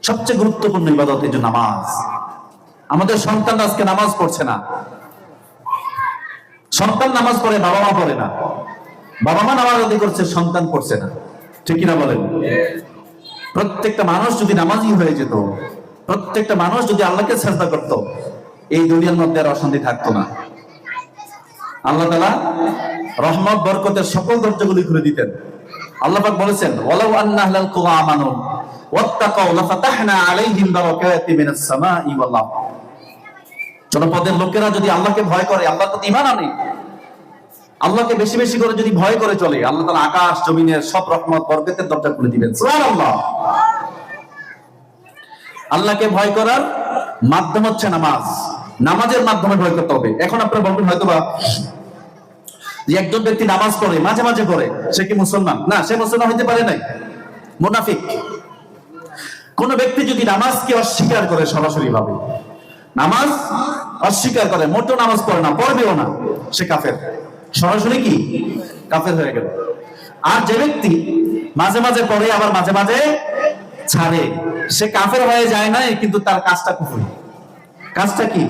সবচেয়ে গুরুত্বপূর্ণ ইবাদত এই যে নামাজ। আমাদের সন্তান আজকে নামাজ পড়ছে না। সন্তান নামাজ পড়ে, বাবা মা পড়ে না। বাবা মা নামাজ আদায় করছে, সন্তান পড়ছে না। ঠিক কিনা বলেন? প্রত্যেকটা মানুষ যদি নামাজি হয়ে যেত, প্রত্যেকটা মানুষ যদি আল্লাহকে সাজদা করত, এই দুনিয়ার মধ্যে আর অশান্তি থাকতো না। আল্লাহ তাআলা রহমত বরকতের সকল দরজাগুলি খুলে দিতেন। আল্লাহ পাক বলেছেন, ওয়ালাউ আন্না আহলাল কুরা আমানু ওয়াত্তাকাউ লাফাতাহনা আলাইহিম বারাকাতিন মিনাস সামাই ওয়াল আরদ। জনপদের লোকেরা যদি আল্লাহকে ভয় করে, আল্লাহর প্রতি ঈমান আনে, আল্লাহকে বেশি বেশি করে যদি ভয় করে চলে, আল্লাহ তাআলা আকাশ জমিনের সব রহমত বরকতের দরজা খুলে দিবেন। সুবহানাল্লাহ। আল্লাহকে ভয় করার মাধ্যম হচ্ছে নামাজ। নামাজের মাধ্যমে ভয় করতে হবে। এখন আপনারা বলবেন হয়তোবা যে একজন ব্যক্তি নামাজ পড়ে, মাঝে মাঝে পড়ে, সে কি মুসলমান? না, সে মুসলমান হইতে পারে নাই, মুনাফিক। কোন ব্যক্তি যদি নামাজকে অস্বীকার করে, সরাসরি ভাবে নামাজ অস্বীকার করে, মোটেও নামাজ পড়ে না, পড়বেও না, সে কাফের। সরাসরি কি কাফের হয়ে গেল। আর যে ব্যক্তি মাঝে মাঝে পড়ে, আবার মাঝে মাঝে ছাড়ে, সে কাফের হয়ে যায় না, কিন্তু তার কাজটা কুফরি। কাজটা কি?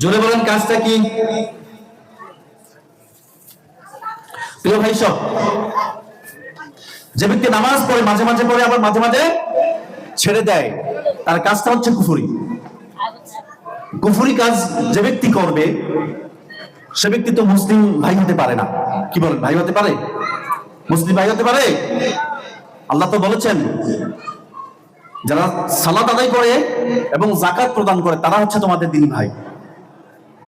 জোরে বলেন, কাজটা কি? প্রিয় ভাই সব, যে ব্যক্তি নামাজ পড়ে, মাঝে মাঝে পড়ে, আবার মাঝে মাঝে ছেড়ে দেয়, তার কাজটা হচ্ছে কুফরি। কুফরি কাজ যে ব্যক্তি করবে, সে ব্যক্তি তো মুসলিম ভাই হতে পারে না। কি বলেন? ভাই হতে পারে? মুসলিম ভাই হতে পারে? আল্লাহ তো বলেছেন, যারা সালাত আদায় করে এবং যাকাত প্রদান করে, তারা হচ্ছে তোমাদের দিনী ভাই।